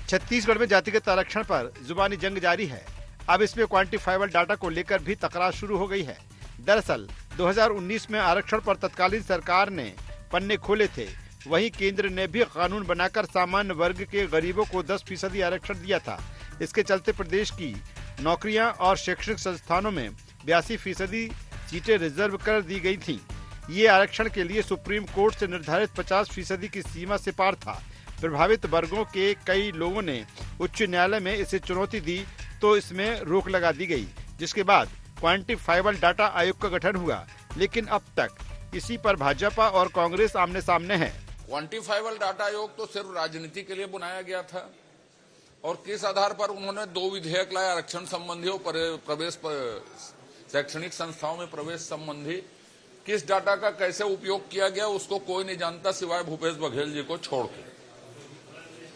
छत्तीसगढ़ में जातिगत आरक्षण पर जुबानी जंग जारी है। अब इसमें क्वांटिफाइबल डाटा को लेकर भी तकरार शुरू हो गई है। दरअसल 2019 में आरक्षण पर तत्कालीन सरकार ने पन्ने खोले थे। वहीं केंद्र ने भी कानून बनाकर सामान्य वर्ग के गरीबों को 10% आरक्षण दिया था। इसके चलते प्रदेश की नौकरियां और शैक्षणिक संस्थानों में 82% सीटें रिजर्व कर दी गई थीं। ये आरक्षण के लिए सुप्रीम कोर्ट से निर्धारित 50% की सीमा से पार था। प्रभावित वर्गों के कई लोगों ने उच्च न्यायालय में इसे चुनौती दी तो इसमें रोक लगा दी गई, जिसके बाद क्वांटिफाइबल डाटा आयोग का गठन हुआ। लेकिन अब तक इसी पर भाजपा और कांग्रेस आमने सामने है। क्वांटिफाइबल डाटा आयोग तो सिर्फ राजनीति के लिए बनाया गया था और किस आधार पर उन्होंने 2 विधेयक लाए, आरक्षण संबंधी और प्रवेश शैक्षणिक संस्थाओं में प्रवेश संबंधी। किस डाटा का कैसे उपयोग किया गया उसको कोई नहीं जानता सिवाय भूपेश बघेल जी को छोड़ के।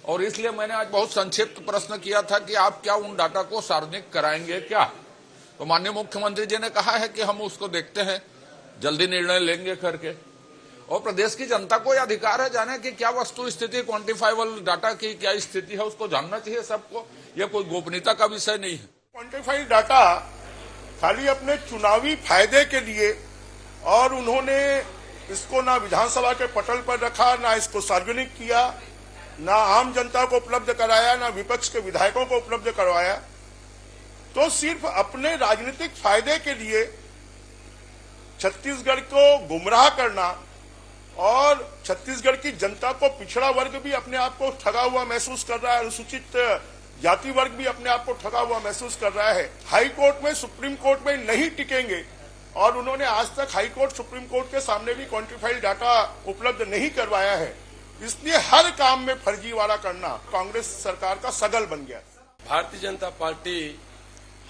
और इसलिए मैंने आज बहुत संक्षिप्त प्रश्न किया था कि आप क्या उन डाटा को सार्वजनिक कराएंगे क्या? तो माननीय मुख्यमंत्री जी ने कहा है कि हम उसको देखते हैं, जल्दी निर्णय लेंगे करके। और प्रदेश की जनता को यह अधिकार है जाने कि क्या वस्तु स्थिति क्वांटिफाइबल डाटा की क्या स्थिति है, उसको जानना चाहिए सबको। यह कोई गोपनीयता का विषय नहीं है। क्वांटिफाइड डाटा खाली अपने चुनावी फायदे के लिए, और उन्होंने इसको ना विधानसभा के पटल पर रखा, ना इसको सार्वजनिक किया, ना आम जनता को उपलब्ध कराया, ना विपक्ष के विधायकों को उपलब्ध करवाया। तो सिर्फ अपने राजनीतिक फायदे के लिए छत्तीसगढ़ को गुमराह करना और छत्तीसगढ़ की जनता को, पिछड़ा वर्ग भी अपने आप को ठगा हुआ महसूस कर रहा है, अनुसूचित जाति वर्ग भी अपने आप को ठगा हुआ महसूस कर रहा है। हाई कोर्ट में, सुप्रीम कोर्ट में नहीं टिकेंगे और उन्होंने आज तक हाई कोर्ट, सुप्रीम कोर्ट के सामने भी क्वांटिफाइड डाटा उपलब्ध नहीं करवाया है। इसलिए हर काम में फर्जीवाड़ा करना कांग्रेस सरकार का सगल बन गया। भारतीय जनता पार्टी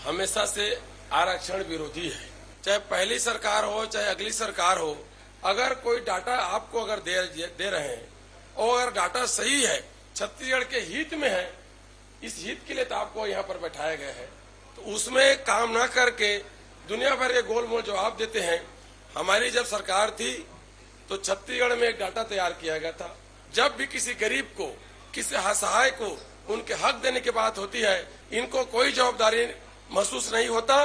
हमेशा से आरक्षण विरोधी है। चाहे पहली सरकार हो चाहे अगली सरकार हो, अगर कोई डाटा आपको अगर दे रहे हैं और अगर डाटा सही है, छत्तीसगढ़ के हित में है, इस हित के लिए तो आपको यहाँ पर बैठाया गया है, तो उसमें काम न करके दुनिया भर के गोलमोल जवाब देते हैं। हमारी जब सरकार थी तो छत्तीसगढ़ में एक डाटा तैयार किया गया था। जब भी किसी गरीब को, किसी असहाय को उनके हक देने की बात होती है, इनको कोई जवाबदारी महसूस नहीं होता।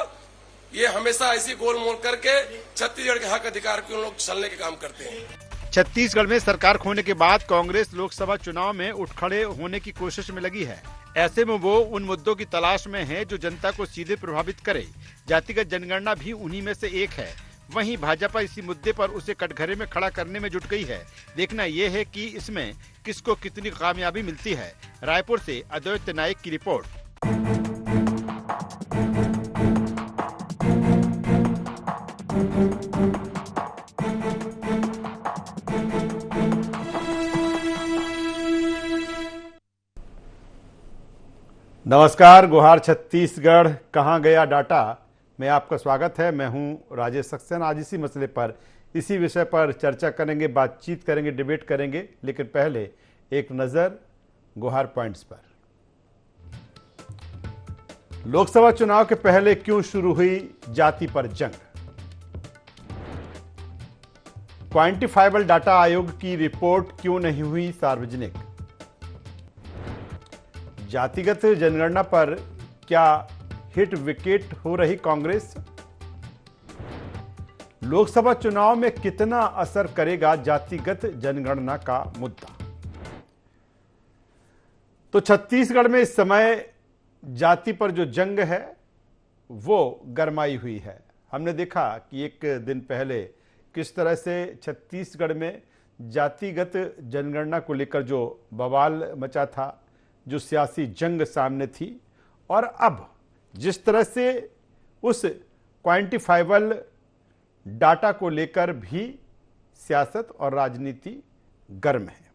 ये हमेशा ऐसी गोलमोल करके छत्तीसगढ़ के हक अधिकार के लोग छलने के काम करते हैं। छत्तीसगढ़ में सरकार खोने के बाद कांग्रेस लोकसभा चुनाव में उठखड़े होने की कोशिश में लगी है। ऐसे में वो उन मुद्दों की तलाश में है जो जनता को सीधे प्रभावित करे। जातिगत जनगणना भी उन्हीं में से एक है। वहीं भाजपा इसी मुद्दे पर उसे कटघरे में खड़ा करने में जुट गई है। देखना यह है कि इसमें किसको कितनी कामयाबी मिलती है। रायपुर से अद्वैत नायक की रिपोर्ट। नमस्कार, गुहार छत्तीसगढ़, कहां गया डाटा में आपका स्वागत है। मैं हूं राजेश सक्सेना। आज इसी मसले पर, इसी विषय पर चर्चा करेंगे, बातचीत करेंगे, डिबेट करेंगे। लेकिन पहले एक नज़र गुहार पॉइंट्स पर। लोकसभा चुनाव के पहले क्यों शुरू हुई जाति पर जंग? क्वांटिफाइबल डाटा आयोग की रिपोर्ट क्यों नहीं हुई सार्वजनिक? जातिगत जनगणना पर क्या हिट विकेट हो रही कांग्रेस? लोकसभा चुनाव में कितना असर करेगा जातिगत जनगणना का मुद्दा? तो छत्तीसगढ़ में इस समय जाति पर जो जंग है वो गरमाई हुई है। हमने देखा कि एक दिन पहले किस तरह से छत्तीसगढ़ में जातिगत जनगणना को लेकर जो बवाल मचा था, जो सियासी जंग सामने थी, और अब जिस तरह से उस क्वांटिफाइबल डाटा को लेकर भी सियासत और राजनीति गर्म है।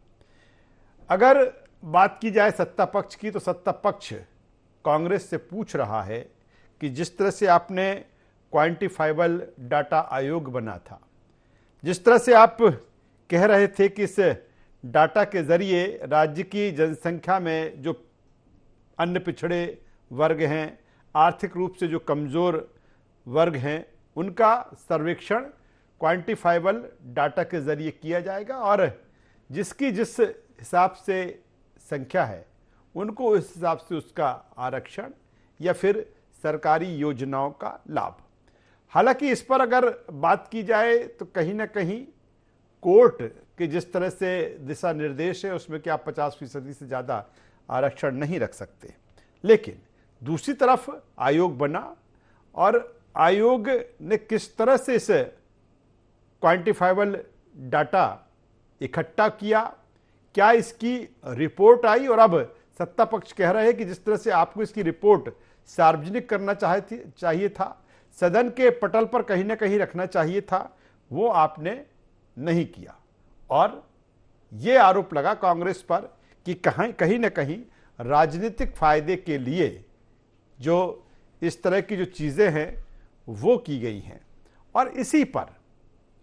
अगर बात की जाए सत्ता पक्ष की, तो सत्ता पक्ष कांग्रेस से पूछ रहा है कि जिस तरह से आपने क्वांटिफाइबल डाटा आयोग बना था, जिस तरह से आप कह रहे थे कि इस डाटा के जरिए राज्य की जनसंख्या में जो अन्य पिछड़े वर्ग हैं, आर्थिक रूप से जो कमज़ोर वर्ग हैं, उनका सर्वेक्षण क्वांटिफाइबल डाटा के जरिए किया जाएगा और जिसकी जिस हिसाब से संख्या है उनको उस हिसाब से उसका आरक्षण या फिर सरकारी योजनाओं का लाभ। हालांकि इस पर अगर बात की जाए तो कहीं ना कहीं कोर्ट के जिस तरह से दिशा निर्देश है उसमें कि आप 50% से ज़्यादा आरक्षण नहीं रख सकते, लेकिन दूसरी तरफ आयोग बना और आयोग ने किस तरह से इस क्वांटिफाइबल डाटा इकट्ठा किया, क्या इसकी रिपोर्ट आई, और अब सत्ता पक्ष कह रहे हैं कि जिस तरह से आपको इसकी रिपोर्ट सार्वजनिक करना चाहिए था, सदन के पटल पर कहीं ना कहीं रखना चाहिए था, वो आपने नहीं किया। और ये आरोप लगा कांग्रेस पर कि कहीं ना कहीं राजनीतिक फायदे के लिए जो इस तरह की जो चीज़ें हैं वो की गई हैं और इसी पर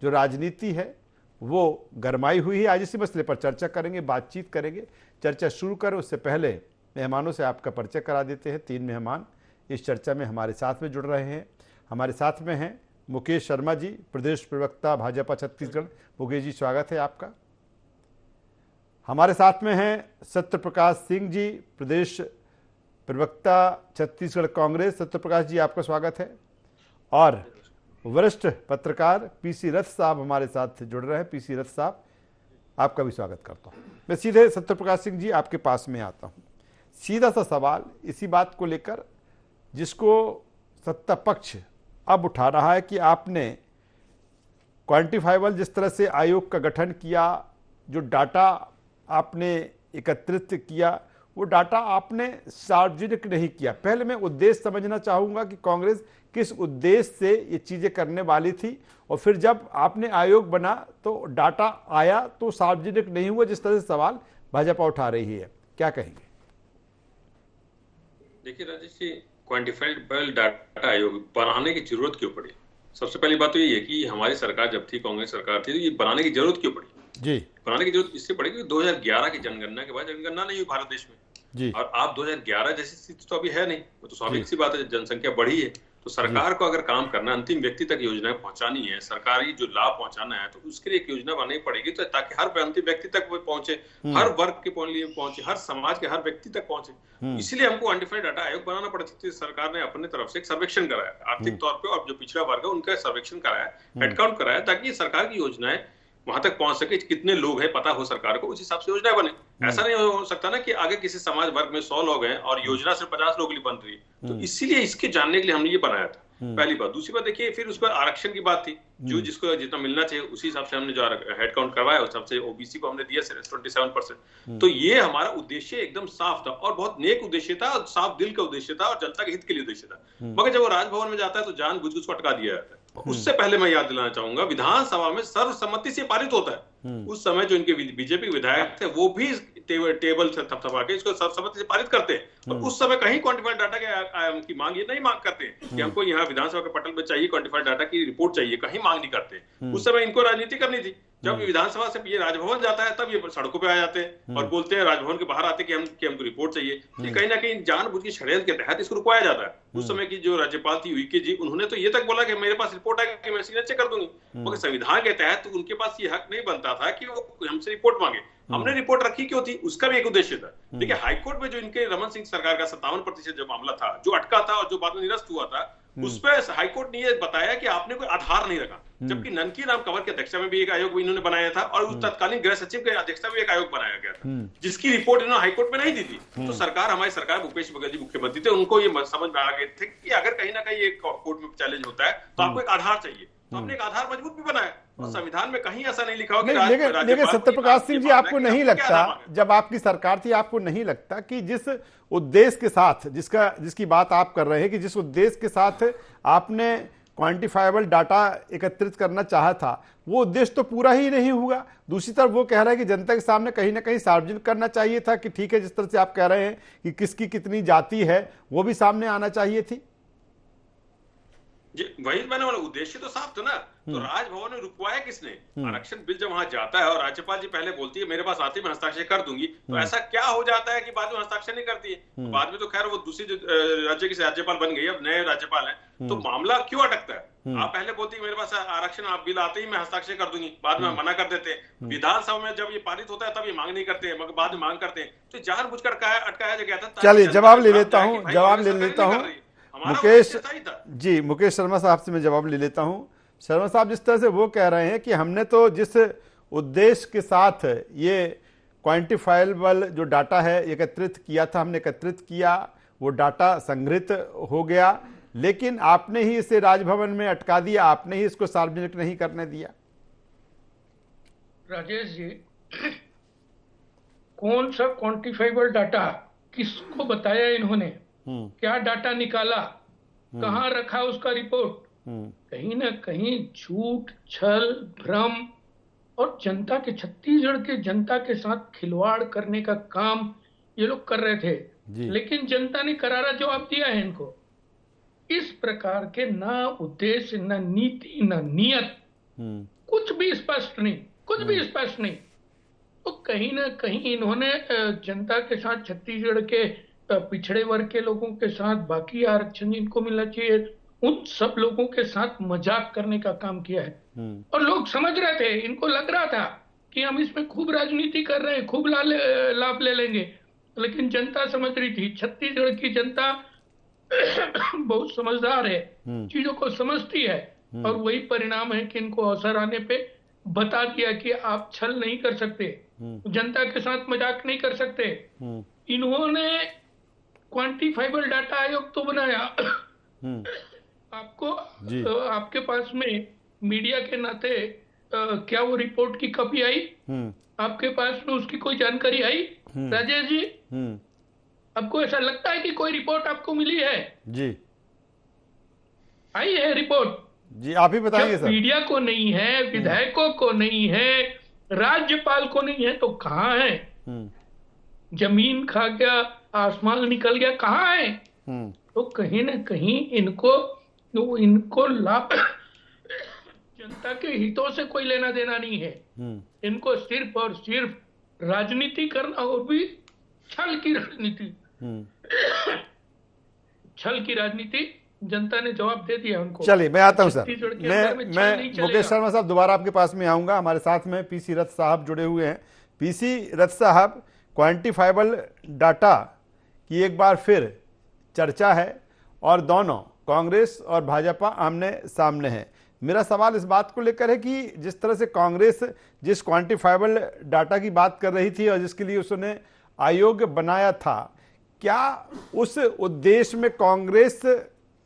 जो राजनीति है वो गरमाई हुई है। आज इसी मसले पर चर्चा करेंगे, बातचीत करेंगे। चर्चा शुरू करें उससे पहले मेहमानों से आपका परिचय करा देते हैं। 3 मेहमान इस चर्चा में हमारे साथ में जुड़ रहे हैं। हमारे साथ में हैं मुकेश शर्मा जी, प्रदेश प्रवक्ता भाजपा छत्तीसगढ़। मुकेश जी, स्वागत है आपका। हमारे साथ में हैं सत्य प्रकाश सिंह जी, प्रदेश प्रवक्ता छत्तीसगढ़ कांग्रेस। सत्य प्रकाश जी, आपका स्वागत है। और वरिष्ठ पत्रकार पीसी रथ साहब हमारे साथ जुड़ रहे हैं। पीसी रथ साहब, आपका भी स्वागत करता हूं। मैं सीधे सत्य प्रकाश सिंह जी आपके पास में आता हूं। सीधा सा सवाल इसी बात को लेकर जिसको सत्ता पक्ष अब उठा रहा है कि आपने क्वांटिफाइबल जिस तरह से आयोग का गठन किया, जो डाटा आपने एकत्रित किया वो डाटा आपने सार्वजनिक नहीं किया। पहले मैं उद्देश्य समझना चाहूँगा कि कांग्रेस किस उद्देश्य से ये चीज़ें करने वाली थी, और फिर जब आपने आयोग बना तो डाटा आया तो सार्वजनिक नहीं हुआ, जिस तरह से सवाल भाजपा उठा रही है, क्या कहेंगे? देखिए राजेश जी, क्वांटिफाइबल डाटा आयोग बनाने की जरूरत क्यों पड़ी? सबसे पहली बात तो ये है कि हमारी सरकार जब थी, कांग्रेस सरकार थी, तो ये बनाने की जरूरत क्यों पड़ी? जी, बनाने की जरूरत इससे पड़ी कि 2011 की जनगणना के बाद जनगणना नहीं हुई भारत देश में जी। और आप 2011 जैसी स्थिति तो अभी है नहीं, वो तो स्वाभाविक सी बात है, जनसंख्या बढ़ी है। तो सरकार को अगर काम करना, अंतिम व्यक्ति तक योजनाएं पहुंचानी है, सरकारी जो लाभ पहुंचाना है, तो उसके लिए एक योजना बनानी पड़ेगी, तो ताकि हर अंतिम व्यक्ति तक वो पहुंचे, हर वर्ग के लिए पहुंचे, हर समाज के हर व्यक्ति तक पहुंचे। इसलिए हमको क्वांटिफाइड डाटा आयोग बनाना पड़ा। सरकार ने अपने तरफ से एक सर्वेक्षण कराया आर्थिक तौर पर, और जो पिछड़ा वर्ग है उनका सर्वेक्षण कराया, हेडकाउंट कराया, ताकि सरकार की योजनाएं वहां तक पहुंच सके, कितने लोग हैं पता हो सरकार को, उस हिसाब से योजना बने। ऐसा नहीं हो सकता ना कि आगे किसी समाज वर्ग में 100 लोग हैं और योजना सिर्फ 50 लोगों के लिए बन रही है। तो इसीलिए इसके जानने के लिए हमने ये बनाया था, पहली बात। दूसरी बात देखिए, फिर उस पर आरक्षण की बात थी, जो जिसको जितना मिलना चाहिए उसी हिसाब से हमने जो हेड काउंट करवाया, उस सबसे ओबीसी को हमने दिया 27%। तो ये हमारा उद्देश्य एकदम साफ था और बहुत नेक उद्देश्य था और साफ दिल का उद्देश्य था और जनता के हित के लिए उद्देश्य था। मगर जब वो राजभवन में जाता है तो जानबूझ के उसको अटका दिया जाता है। उससे पहले मैं याद दिलाना चाहूंगा, विधानसभा में सर्वसम्मति से पारित होता है। उस समय जो इनके बीजेपी विधायक थे वो भी टेबल से थपथपा के इसको सर्वसम्मति से पारित करते हैं। और उस समय कहीं क्वांटिफाइड डाटा की मांग ये नहीं मांग करते कि हमको यहाँ विधानसभा के पटल में चाहिए क्वांटिफाइड डाटा की रिपोर्ट चाहिए, कहीं मांग नहीं करते। उस समय इनको राजनीति करनी थी। जब विधानसभा से ये राजभवन जाता है तब ये सड़कों पे आ जाते हैं और बोलते हैं, राजभवन के बाहर आते कि हमको रिपोर्ट चाहिए। ये कहीं ना कहीं जानबूझ के षड्यंत्र के तहत इसको रुकवाया जाता है। उस समय की जो राज्यपाल थी वीके जी, उन्होंने तो ये तक बोला कि मेरे पास रिपोर्ट आएगी कि मैं सिग्नेचर कर दूंगी, मगर संविधान के तहत उनके पास ये हक नहीं बनता था कि वो हमसे रिपोर्ट मांगे। हमने रिपोर्ट रखी क्यों थी, उसका भी एक उद्देश्य था। देखिए, हाईकोर्ट में जो इनके रमन सिंह सरकार का 57% जो मामला था, जो अटका था और जो बाद में निरस्त हुआ था, उस पर हाईकोर्ट ने ये बताया कि आपने कोई आधार नहीं रखा। जबकि ननकी राम कंवर की अध्यक्षता में भी एक आयोग इन्होंने बनाया था और उस तत्कालीन गृह सचिव की अध्यक्षता में एक आयोग बनाया गया था, जिसकी रिपोर्ट इन्होंने हाईकोर्ट में नहीं दी थी। तो सरकार, हमारी सरकार, भूपेश बघेल जी मुख्यमंत्री थे, उनको ये समझ में आ गए थे कि अगर कहीं ना कहीं एक कोर्ट में चैलेंज होता है तो आपको एक आधार चाहिए। तो हमने एक आधार मजबूत भी बनाया और संविधान में कहीं ऐसा नहीं लिखा हो कि लेकिन सत्यप्रकाश सिंह जी, आपको नहीं लगता, जब आपकी सरकार थी, आपको नहीं लगता कि जिस उद्देश्य के साथ जिसकी बात आप कर रहे हैं, कि जिस उद्देश्य के साथ आपने क्वांटिफाइबल डाटा एकत्रित करना चाहा था, वो उद्देश्य तो पूरा ही नहीं हुआ। दूसरी तरफ वो कह रहा है कि जनता के सामने कहीं ना कहीं सार्वजनिक करना चाहिए था कि ठीक है, जिस तरह से आप कह रहे हैं कि किसकी कितनी जाति है वो भी सामने आना चाहिए थी। वही मैंने बोला, उद्देश्य तो साफ था ना। तो राजभवन में रुकवाया किसने? आरक्षण बिल जब वहां जाता है और राज्यपाल जी पहले बोलती है मेरे पास आती मैं हस्ताक्षर कर दूंगी, तो ऐसा क्या हो जाता है कि बाद में हस्ताक्षर नहीं करती है? तो बाद में तो खैर वो दूसरी राज्य की राज्यपाल बन गई, अब नए राज्यपाल है, तो मामला क्यों अटकता है? आप पहले बोलती है मेरे पास आरक्षण, आप बिल आते ही मैं हस्ताक्षर कर दूंगी, बाद में मना कर देते हैं। विधानसभा में जब ये पारित होता है तब ये मांग नहीं करते हैं, मगर बाद में मांग करते हैं। तो जानबूझकर अटकाया गया था। चलिए जवाब ले लेता हूं, मुकेश जी, मुकेश शर्मा साहब से मैं जवाब ले लेता हूं। शर्मा साहब, जिस तरह से वो कह रहे हैं कि हमने तो जिस उद्देश्य के साथ ये क्वांटिफाइबल जो डाटा है एकत्रित किया था, हमने एकत्रित किया, वो डाटा संग्रहित हो गया, लेकिन आपने ही इसे राजभवन में अटका दिया, आपने ही इसको सार्वजनिक नहीं करने दिया। राजेश जी, कौन सा क्वांटिफाइबल डाटा किसको बताया इन्होंने? क्या डाटा निकाला, कहां रखा उसका रिपोर्ट? कहीं ना कहीं झूठ, छल, भ्रम और जनता के, छत्तीसगढ़ के जनता के साथ खिलवाड़ करने का काम ये लोग कर रहे थे। लेकिन जनता ने करारा जवाब दिया है इनको। इस प्रकार के ना उद्देश्य, ना नीति, ना नियत, कुछ भी स्पष्ट नहीं, कुछ भी स्पष्ट नहीं। तो कहीं ना कहीं इन्होंने जनता के साथ, छत्तीसगढ़ के पिछड़े वर्ग के लोगों के साथ, बाकी आरक्षण जिनको मिलना चाहिए उन सब लोगों के साथ मजाक करने का काम किया है। और लोग समझ रहे थे, इनको लग रहा था कि हम इसमें खूब राजनीति कर रहे हैं, खूब लाभ ले लेंगे, लेकिन जनता समझ रही थी। छत्तीसगढ़ की जनता बहुत समझदार है, चीजों को समझती है, और वही परिणाम है कि इनको अवसर आने पे बता दिया कि आप छल नहीं कर सकते, जनता के साथ मजाक नहीं कर सकते। इन्होंने क्वांटिफाइबल डाटा आयोग तो बनाया। आपको आपके पास में मीडिया के नाते क्या वो रिपोर्ट की कॉपी आई? आपके पास में उसकी कोई जानकारी आई? राजेश जी, आपको ऐसा लगता है कि कोई रिपोर्ट आपको मिली है? जी, आई है रिपोर्ट? जी, आप ही बताएंगे सर। मीडिया को नहीं है, विधायकों को नहीं है, राज्यपाल को नहीं है, तो कहाँ है? जमीन खा गया, आसमान निकल गया, कहाँ है? तो कहीं ना कहीं इनको लाभ, जनता के हितों से कोई लेना देना नहीं है। इनको सिर्फ और सिर्फ राजनीति करना, और भी छल की राजनीति। छल की राजनीति, जनता ने जवाब दे दिया उनको। चलिए मैं आता हूं सर, मैं मुकेश शर्मा साहब दोबारा आपके पास में आऊंगा। हमारे साथ में पीसी रथ साहब जुड़े हुए हैं। पीसी रथ साहब, क्वांटिफाइबल डाटा की एक बार फिर चर्चा है और दोनों कांग्रेस और भाजपा आमने सामने हैं। मेरा सवाल इस बात को लेकर है कि जिस तरह से कांग्रेस जिस क्वांटिफाइबल डाटा की बात कर रही थी और जिसके लिए उसने आयोग बनाया था, क्या उस उद्देश्य में कांग्रेस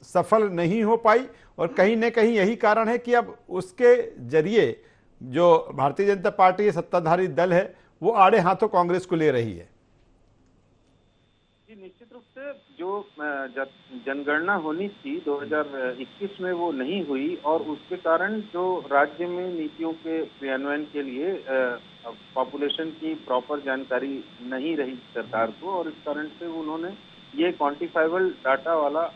सफल नहीं हो पाई? और कहीं न कहीं यही कारण है कि अब उसके जरिए जो भारतीय जनता पार्टी सत्ताधारी दल है वो आड़े हाथों कांग्रेस को ले रही है। जी, निश्चित रूप से जो जनगणना होनी थी 2021 में वो नहीं हुई, और उसके कारण जो राज्य में नीतियों के क्रियान्वयन के लिए पॉपुलेशन की प्रॉपर जानकारी नहीं रही सरकार को, और इस कारण से उन्होंने ये क्वांटिफाइबल डाटा वाला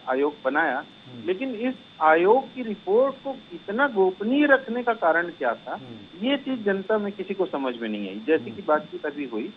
आयोग बनाया। लेकिन इस आयोग की रिपोर्ट को इतना गोपनीय रखने का कारण क्या था, ये चीज जनता में किसी को समझ में नहीं आई। जैसे कि बातचीत अभी हुई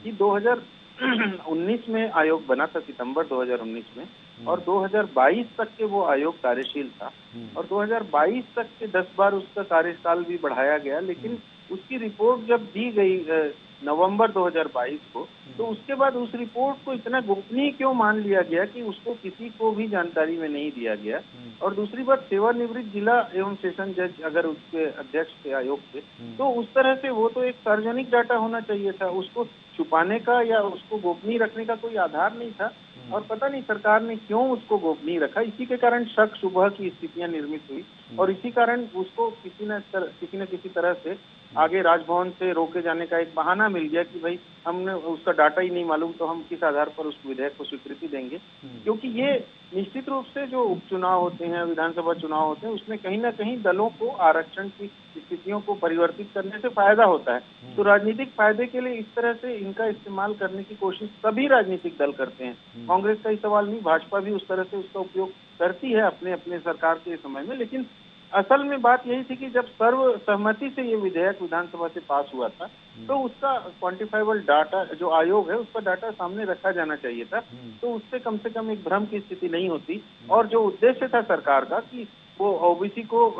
कि 2019 में आयोग बना था, सितंबर 2019 में, और 2022 तक के वो आयोग कार्यशील था, और 2022 तक के 10 बार उसका कार्यकाल भी बढ़ाया गया। लेकिन उसकी रिपोर्ट जब दी गई नवंबर 2022 को, तो उसके बाद उस रिपोर्ट को इतना गोपनीय क्यों मान लिया गया कि उसको किसी को भी जानकारी में नहीं दिया गया। और दूसरी बात, सेवानिवृत्त जिला एवं सेशन जज अगर उसके अध्यक्ष थे आयोग के, तो उस तरह से वो तो एक सार्वजनिक डाटा होना चाहिए था, उसको छुपाने का या उसको गोपनीय रखने का कोई आधार नहीं था। और पता नहीं सरकार ने क्यों उसको गोपनीय रखा। इसी के कारण शक शुबह की स्थितियां निर्मित हुई, और इसी कारण उसको किसी न किसी तरह से आगे राजभवन से रोके जाने का एक बहाना मिल गया कि भाई हमने उसका डाटा ही नहीं मालूम, तो हम किस आधार पर उस विधेयक को स्वीकृति देंगे। क्योंकि ये निश्चित रूप से जो उपचुनाव होते हैं, विधानसभा चुनाव होते हैं, उसमें कहीं ना कहीं दलों को आरक्षण की स्थितियों को परिवर्तित करने से फायदा होता है। तो राजनीतिक फायदे के लिए इस तरह से इनका इस्तेमाल करने की कोशिश सभी राजनीतिक दल करते हैं। कांग्रेस का ही सवाल नहीं, भाजपा भी उस तरह से उसका उपयोग करती है अपने अपने सरकार के समय में, लेकिन असल में बात यही थी कि जब सर्वसहमति से ये विधेयक विधानसभा से पास हुआ था तो उसका क्वांटिफाइबल डाटा जो आयोग है उसका डाटा सामने रखा जाना चाहिए था, तो उससे कम से कम एक भ्रम की स्थिति नहीं होती। और जो उद्देश्य था सरकार का कि वो ओबीसी को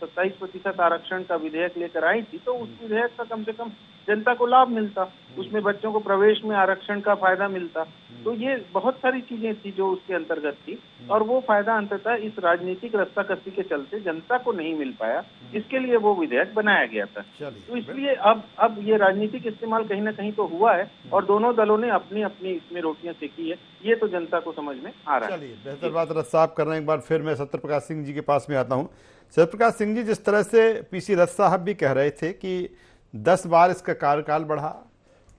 27% आरक्षण का विधेयक लेकर आई थी, तो उस विधेयक का कम से कम जनता को लाभ मिलता, उसमें बच्चों को प्रवेश में आरक्षण का फायदा मिलता। तो ये बहुत सारी चीजें थी जो उसके अंतर्गत थी, और वो फायदा अंततः इस राजनीतिक रस्साकसी के चलते जनता को नहीं मिल पाया, इसके लिए वो विधेयक बनाया गया था। तो इसलिए अब ये राजनीतिक इस्तेमाल कहीं ना कहीं तो हुआ है, और दोनों दलों ने अपनी अपनी इसमें रोटियां सेकी है, ये तो जनता को समझ में आ रहा है। चलिए, बेहतर बात रथ साहब कर रहे हैं। एक बार फिर मैं सत्यप्रकाश सिंह जी के पास में आता हूँ। सत्यप्रकाश सिंह जी, जिस तरह से पीसी रथ साहब भी कह रहे थे कि 10 बार इसका कार्यकाल बढ़ा,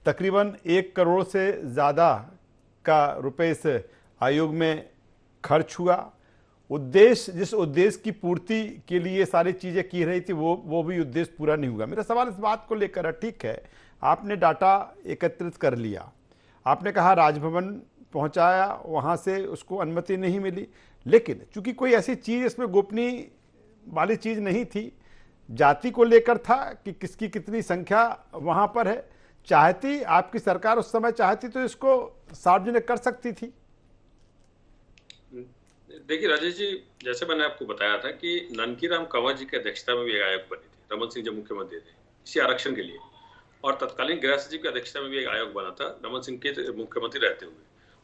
तकरीबन 1 करोड़ से ज़्यादा का रुपए इस आयोग में खर्च हुआ, उद्देश्य जिस उद्देश्य की पूर्ति के लिए सारी चीज़ें की रही थी वो भी उद्देश्य पूरा नहीं हुआ। मेरा सवाल इस बात को लेकर है, ठीक है आपने डाटा एकत्रित कर लिया, आपने कहा राजभवन पहुंचाया, वहां से उसको अनुमति नहीं मिली, लेकिन चूंकि कोई ऐसी चीज़ इसमें गोपनीय वाली चीज़ नहीं थी, जाति को लेकर था कि किसकी कितनी संख्या वहां पर है, चाहती आपकी सरकार उस समय चाहती तो इसको सार्वजनिक कर सकती थी। देखिए राजेश जी, जैसे मैंने आपको बताया था कि ननकीराम कंवर जी की अध्यक्षता में भी एक आयोग बनी थी, रमन सिंह जब मुख्यमंत्री थे इसी आरक्षण के लिए, और तत्कालीन गृह सचिव की अध्यक्षता में भी एक आयोग बना था रमन सिंह के मुख्यमंत्री रहते हुए।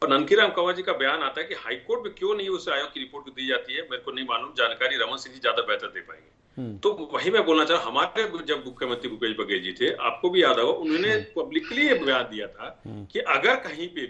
और ननकीराम कंवर जी का बयान आता है कि हाईकोर्ट में क्यों नहीं उस आयोग की रिपोर्ट दी जाती है, मेरे को नहीं मालूम, जानकारी रमन सिंह जी ज्यादा बेहतर दे पाएंगे। तो वही मैं बोलना चाह रहा हूं, हमारे जब मुख्यमंत्री भूपेश बघेल जी थे, आपको भी याद होगा, उन्होंने पब्लिकली ये बयान दिया था कि अगर कहीं पे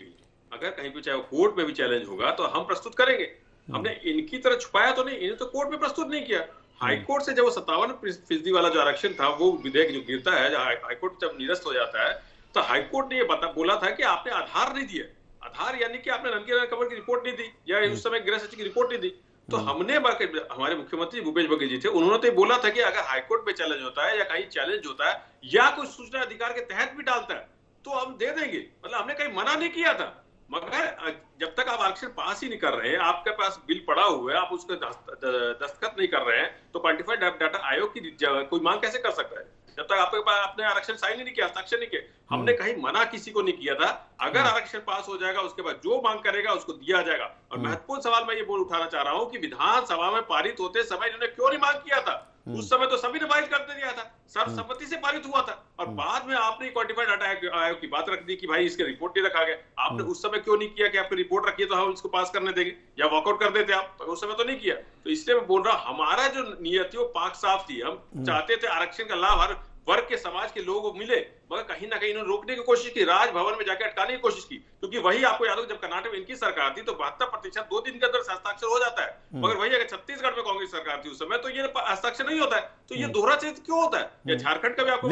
चाहे वो कोर्ट में भी चैलेंज होगा तो हम प्रस्तुत करेंगे। हमने इनकी तरह छुपाया तो नहीं, इन्हें तो कोर्ट में प्रस्तुत नहीं किया। हाईकोर्ट से जब वो 57% वाला जो आरक्षण था, वो विधेयक जो गिरता है, हाईकोर्ट जब निरस्त हो जाता है, तो हाईकोर्ट ने ये बोला था कि आपने आधार नहीं दिया, आधार यानी कि आपने ननकीराम कंवर की रिपोर्ट नहीं दी, या उस समय गृह सचिव की रिपोर्ट नहीं दी। तो हमने हमारे मुख्यमंत्री भूपेश बघेल जी थे, उन्होंने तो बोला था कि अगर हाईकोर्ट में चैलेंज होता है या कहीं चैलेंज होता है या कोई सूचना अधिकार के तहत भी डालता है तो हम दे देंगे, मतलब हमने कहीं मना नहीं किया था। मगर जब तक आप आरक्षण पास ही नहीं कर रहे हैं, आपके पास बिल पड़ा हुआ है, आप उसके दस्तखत नहीं कर रहे हैं, तो क्वांटिफाइड डाटा आयोग की कोई मांग कैसे कर सकता है जब तक आपके पास आपने आरक्षण साइन ही नहीं किया, हस्ताक्षर नहीं किया। हमने कहीं मना किसी को नहीं किया था। अगर आरक्षण पास हो जाएगा उसके बाद जो मांग करेगा उसको दिया जाएगा। और महत्वपूर्ण सवाल मैं ये उठाना चाह रहा हूँ कि विधानसभा में पारित होते समय इन्होंने क्यों नहीं मांग किया था? उस समय तो सभी ने पारित कर दिया था, सर्वसम्मति से पारित हुआ था, और बाद में आपने क्वांटिफाइड डाटा आयोग की बात रख दी कि भाई इसके रिपोर्ट नहीं रखा गया। आपने उस समय क्यों नहीं किया कि आपकी रिपोर्ट रखिए तो हम इसको पास करने देंगे, या वॉकआउट कर देते आप? उस समय तो नहीं किया। तो इसलिए मैं बोल रहा हूं, हमारा जो नियत थी वो पाक साफ थी। हम चाहते थे आरक्षण का लाभ हर वर्ग के समाज के लोगों को मिले, मगर कहीं ना कहीं इन्होंने रोकने की कोशिश की, राजभवन में जाकर अटकाने की कोशिश की। क्योंकि वही आपको याद हो, जब कर्नाटक में इनकी सरकार थी तो 72% 2 दिन के अंदर हस्ताक्षर हो जाता है। मगर वही अगर छत्तीसगढ़ में कांग्रेस सरकार थी उस समय तो ये हस्ताक्षर नहीं होता है। तो ये दोहरा चरित्र क्यों होता है? या झारखंड का भी आपको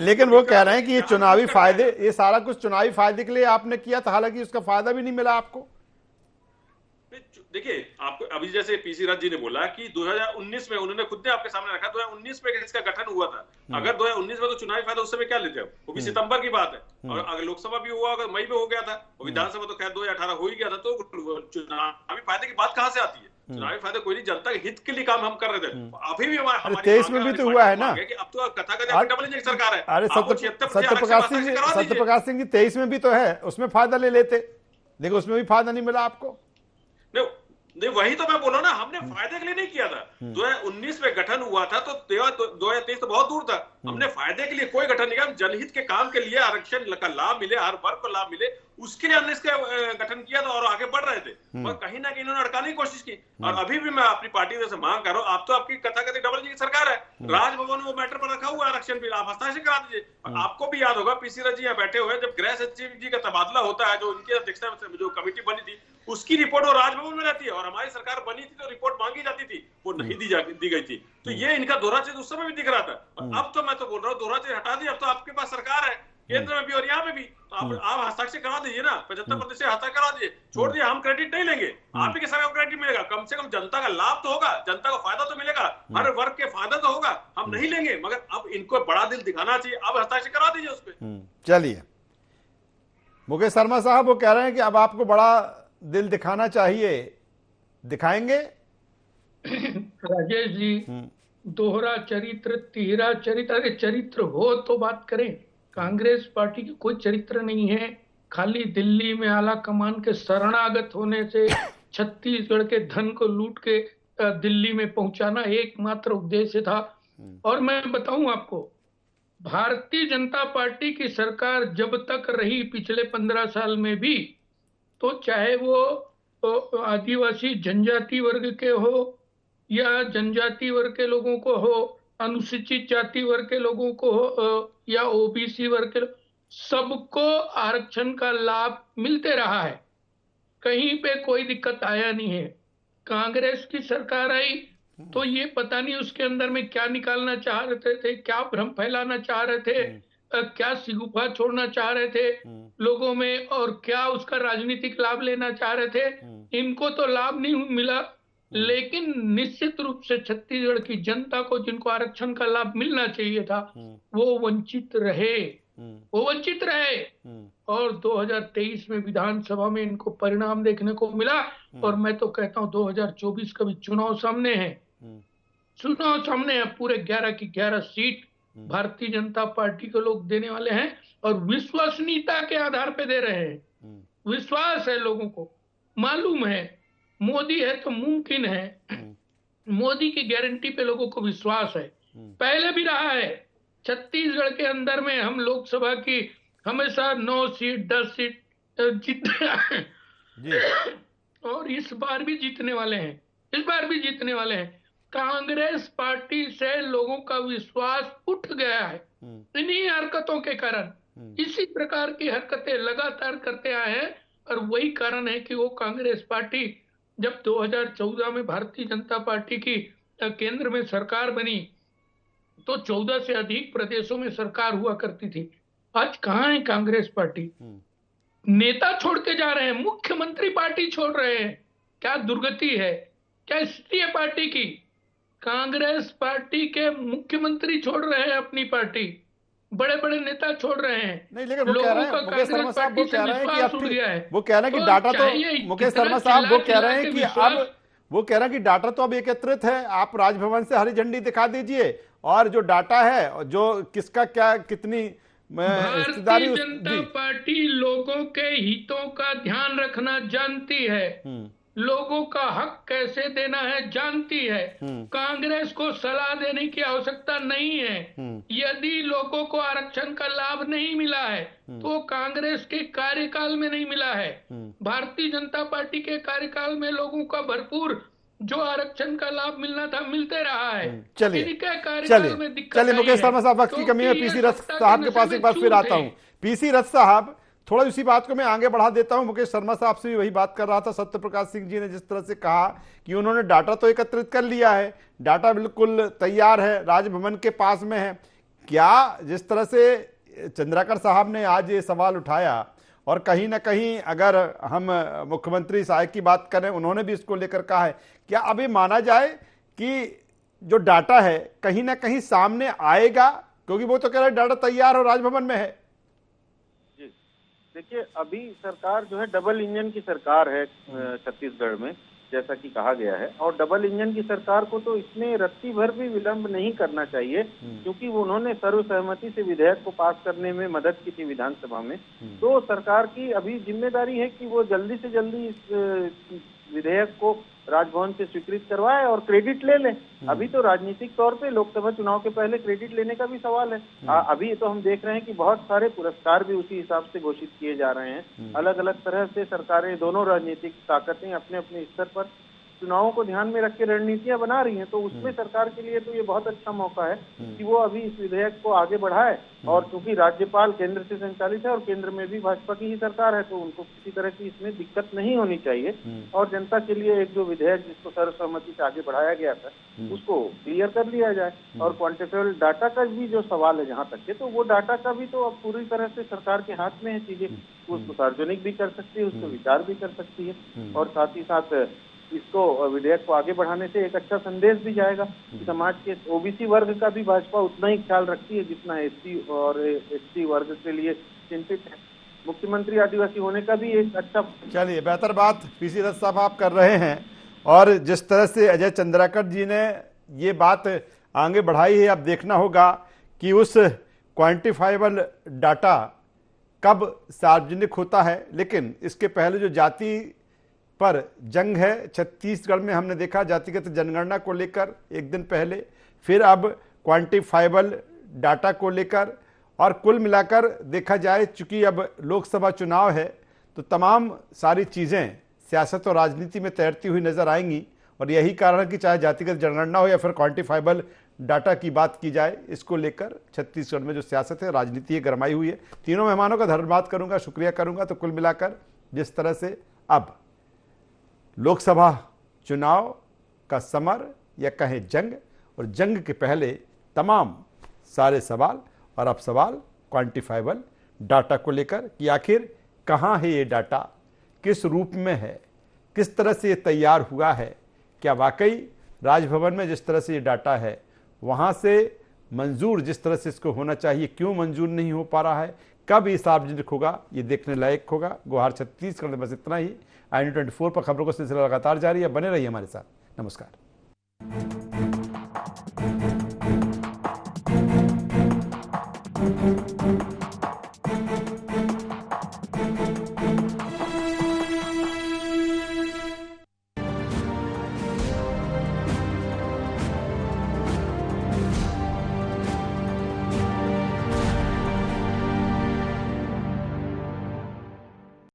लेकिन वो कह रहे हैं कि ये चुनावी फायदे, ये सारा कुछ चुनावी फायदे के लिए आपने किया था, हालांकि उसका फायदा भी नहीं मिला आपको। देखिए, आपको अभी जैसे पीसी रथ जी ने बोला कि 2019 में उन्होंने खुद ने आपके सामने रखा, 2019 में इसका गठन हुआ था। अगर 2019 में तो चुनावी फायदा उस समय क्या लेते हैं? वो भी सितंबर की बात है। और अगर लोकसभा भी हुआ, अगर मई में हो गया था, और विधानसभा तो खैर 2018 हो ही गया था, तो चुनावी फायदे की बात कहां से आती है? चुनावी फायदे कोई नहीं, जनता के हित के लिए काम हम कर रहे थे। अभी भी हमारे 23 में भी तो हुआ है ना, अब तो कथा डबल इंजन सरकार है। अरे सत्यप्रकाश सिंह जी 23 में भी तो है, उसमें फायदा ले लेते, लेकिन उसमें भी फायदा नहीं मिला आपको। नहीं, वही तो मैं बोला ना, हमने फायदे के लिए नहीं किया था। 2019 में गठन हुआ था तो 2023 तो बहुत दूर था। हमने फायदे के लिए कोई गठन नहीं किया, जनहित के काम के लिए आरक्षण का लाभ मिले, हर वर्ग को लाभ मिले, उसके लिए हमने इसका गठन किया था और आगे बढ़ रहे थे। और कहीं ना कहीं इन्होंने अड़काने की कोशिश की। और अभी भी मैं अपनी पार्टी से मांग कर रहा हूँ, आप तो आपकी कथाकथित डबल जी की सरकार है, राजभवन में वो मैटर पर रखा हुआ है आरक्षण बिल, आप हस्ताक्षर करा दीजिए। और आपको भी याद होगा, पीसी रथ जी यहाँ बैठे हुए, जब गृह सचिव जी का तबादला होता है, जो उनकी अध्यक्षता में जो कमेटी बनी थी, उसकी रिपोर्ट वो राजभवन में रहती है, और हमारी सरकार बनी थी तो रिपोर्ट मांगी जाती थी, वो नहीं दी गई थी। तो ये इनका दोहरा चरित्र उस समय भी दिख रहा था। और अब तो मैं तो बोल रहा हूँ, दोहरा चरित्र हटा दिए, अब तो आपके पास सरकार है, केंद्र में भी और यहाँ पे भी। तो आप हस्ताक्षर करा दीजिए ना, 75% हस्ताक्षर करा दीजिए, छोड़ दिए, हम क्रेडिट नहीं लेंगे, आप ही के सरकार को क्रेडिट मिलेगा। कम से कम जनता का लाभ तो होगा, जनता को फायदा तो मिलेगा, हर वर्ग के फायदा तो होगा, हम नहीं लेंगे। मगर अब इनको बड़ा दिल दिखाना चाहिए, अब हस्ताक्षर करा दीजिए उस पर। चलिए, मुकेश शर्मा साहब वो कह रहे हैं कि अब आपको बड़ा दिल दिखाना चाहिए, दिखाएंगे? राजेश जी, दोहरा चरित्र, तिहरा चरित्र, अरे चरित्र हो तो बात करें। कांग्रेस पार्टी की कोई चरित्र नहीं है। खाली दिल्ली में आला कमान के शरणागत होने से छत्तीसगढ़ के धन को लूट के दिल्ली में पहुंचाना एकमात्र उद्देश्य था। और मैं बताऊं आपको, भारतीय जनता पार्टी की सरकार जब तक रही पिछले 15 साल में भी, तो चाहे वो आदिवासी जनजाति वर्ग के हो या जनजाति वर्ग के लोगों को हो, अनुसूचित जाति वर्ग के लोगों को हो या ओबीसी वर्ग के, सबको आरक्षण का लाभ मिलते रहा है। कहीं पे कोई दिक्कत आया नहीं है। कांग्रेस की सरकार आई तो ये पता नहीं उसके अंदर में क्या निकालना चाह रहे थे, क्या भ्रम फैलाना चाह रहे थे, क्या सिगुफा छोड़ना चाह रहे थे लोगों में, और क्या उसका राजनीतिक लाभ लेना चाह रहे थे। इनको तो लाभ नहीं मिला, लेकिन निश्चित रूप से छत्तीसगढ़ की जनता को, जिनको आरक्षण का लाभ मिलना चाहिए था, वो वंचित रहे। और 2023 में विधानसभा में इनको परिणाम देखने को मिला। और मैं तो कहता हूं 2024 का भी चुनाव सामने है। पूरे 11 की 11 सीट भारतीय जनता पार्टी के लोग देने वाले हैं, और विश्वसनीयता के आधार पे दे रहे हैं। विश्वास है लोगों को, मालूम है मोदी है तो मुमकिन है। मोदी की गारंटी पे लोगों को विश्वास है, पहले भी रहा है। छत्तीसगढ़ के अंदर में हम लोकसभा की हमेशा 9 सीट 10 सीट जीतते और इस बार भी जीतने वाले हैं। कांग्रेस पार्टी से लोगों का विश्वास उठ गया है इन्हीं हरकतों के कारण। इसी प्रकार की हरकतें लगातार करते आए हैं, और वही कारण है कि वो कांग्रेस पार्टी जब 2014 में भारतीय जनता पार्टी की केंद्र में सरकार बनी तो 14 से अधिक प्रदेशों में सरकार हुआ करती थी। आज कहां है कांग्रेस पार्टी? नेता छोड़ के जा रहे हैं, मुख्यमंत्री पार्टी छोड़ रहे हैं। क्या दुर्गति है, क्या स्थिति है पार्टी की? कांग्रेस पार्टी के मुख्यमंत्री छोड़ रहे हैं अपनी पार्टी, बड़े बड़े नेता छोड़ रहे हैं। नहीं, लेकिन वो कह रहे हैं मुकेश शर्मा साहब, वो कह रहे हैं कि डाटा तो मुकेश शर्मा साहब वो कह रहे हैं कि अब डाटा तो अब एकत्रित है, आप राजभवन से हरी झंडी दिखा दीजिए, और जो डाटा है, जो किसका क्या कितनी भारतीय जनता पार्टी लोगों के हितों का ध्यान रखना जानती है, लोगों का हक कैसे देना है जानती है। कांग्रेस को सलाह देने की आवश्यकता नहीं है। यदि लोगों को आरक्षण का लाभ नहीं मिला है तो कांग्रेस के कार्यकाल में नहीं मिला है। भारतीय जनता पार्टी के कार्यकाल में लोगों का भरपूर जो आरक्षण का लाभ मिलना था मिलते रहा है। चलिए मुकेश शर्मा साहब, वक्त की कमी है। पीसी रथ साहब के पास एक बार फिर आता हूँ। पीसी रथ साहब, थोड़ा उसी बात को मैं आगे बढ़ा देता हूं। मुकेश शर्मा साहब से भी वही बात कर रहा था। सत्य प्रकाश सिंह जी ने जिस तरह से कहा कि उन्होंने डाटा तो एकत्रित कर लिया है, डाटा बिल्कुल तैयार है, राजभवन के पास में है। क्या जिस तरह से चंद्राकर साहब ने आज ये सवाल उठाया, और कहीं ना कहीं अगर हम मुख्यमंत्री सहायक की बात करें, उन्होंने भी इसको लेकर कहा है, क्या अभी माना जाए कि जो डाटा है कहीं ना कहीं सामने आएगा? क्योंकि वो तो कह रहे हैं डाटा तैयार और राजभवन में है। देखिए, अभी सरकार जो है डबल इंजन की सरकार है छत्तीसगढ़ में, जैसा कि कहा गया है। और डबल इंजन की सरकार को तो इसमें रत्ती भर भी विलंब नहीं करना चाहिए, क्योंकि उन्होंने सर्वसहमति से विधेयक को पास करने में मदद की थी विधानसभा में। तो सरकार की अभी जिम्मेदारी है कि वो जल्दी से जल्दी इस विधेयक को राजभवन से स्वीकृत करवाए और क्रेडिट ले लें। अभी तो राजनीतिक तौर पे लोकसभा चुनाव के पहले क्रेडिट लेने का भी सवाल है। अभी तो हम देख रहे हैं कि बहुत सारे पुरस्कार भी उसी हिसाब से घोषित किए जा रहे हैं। अलग अलग तरह से सरकारें, दोनों राजनीतिक ताकतें अपने अपने स्तर पर चुनावों को ध्यान में रख के रणनीतियां बना रही हैं। तो उसमें सरकार के लिए तो ये बहुत अच्छा मौका है कि वो अभी इस विधेयक को आगे बढ़ाए। और क्योंकि राज्यपाल केंद्र से संचालित है और केंद्र में भी भाजपा की ही सरकार है, तो उनको किसी तरह की इसमें दिक्कत नहीं होनी चाहिए। और जनता के लिए एक जो विधेयक जिसको सर्वसहमति से आगे बढ़ाया गया था, उसको क्लियर कर लिया जाए। और क्वांटिफाइबल डाटा का भी जो सवाल है जहाँ तक है, तो वो डाटा का भी तो अब पूरी तरह से सरकार के हाथ में है चीजें। उसको सार्वजनिक भी कर सकती है, उसको विचार भी कर सकती है, और साथ ही साथ इसको विधेयक को आगे बढ़ाने से एक अच्छा संदेश भी जाएगा कि समाज के ओबीसी वर्ग का भी भाजपा उतना ही ख्याल रखती है जितना एससी और एसटी वर्ग के लिए चिंतित है। मुख्यमंत्री आदिवासी होने का भी एक अच्छा। चलिए, बेहतर बात पीसी रथ साहब आप कर रहे हैं। और जिस तरह से अजय चंद्राकर जी ने ये बात आगे बढ़ाई है, अब देखना होगा कि उस क्वांटिफाइबल डाटा कब सार्वजनिक होता है। लेकिन इसके पहले जो जाति पर जंग है छत्तीसगढ़ में, हमने देखा जातिगत जनगणना को लेकर एक दिन पहले, फिर अब क्वांटिफाइबल डाटा को लेकर, और कुल मिलाकर देखा जाए चूंकि अब लोकसभा चुनाव है तो तमाम सारी चीज़ें सियासत और राजनीति में तैरती हुई नजर आएंगी। और यही कारण है कि चाहे जातिगत जनगणना हो या फिर क्वांटिफाइबल डाटा की बात की जाए, इसको लेकर छत्तीसगढ़ में जो सियासत है, राजनीति गरमाई हुई है। तीनों मेहमानों का धन्यवाद करूंगा, शुक्रिया करूंगा। तो कुल मिलाकर जिस तरह से अब लोकसभा चुनाव का समर या कहें जंग, और जंग के पहले तमाम सारे सवाल, और अब सवाल क्वांटिफाइबल डाटा को लेकर कि आखिर कहाँ है ये डाटा, किस रूप में है, किस तरह से ये तैयार हुआ है, क्या वाकई राजभवन में जिस तरह से ये डाटा है वहाँ से मंजूर जिस तरह से इसको होना चाहिए क्यों मंजूर नहीं हो पा रहा है, कब ये सार्वजनिक होगा, ये देखने लायक होगा। गुहार छत्तीसगढ़ में बस इतना ही। INA24 पर खबरों का सिलसिला लगातार जारी है, बने रहिए हमारे साथ। नमस्कार।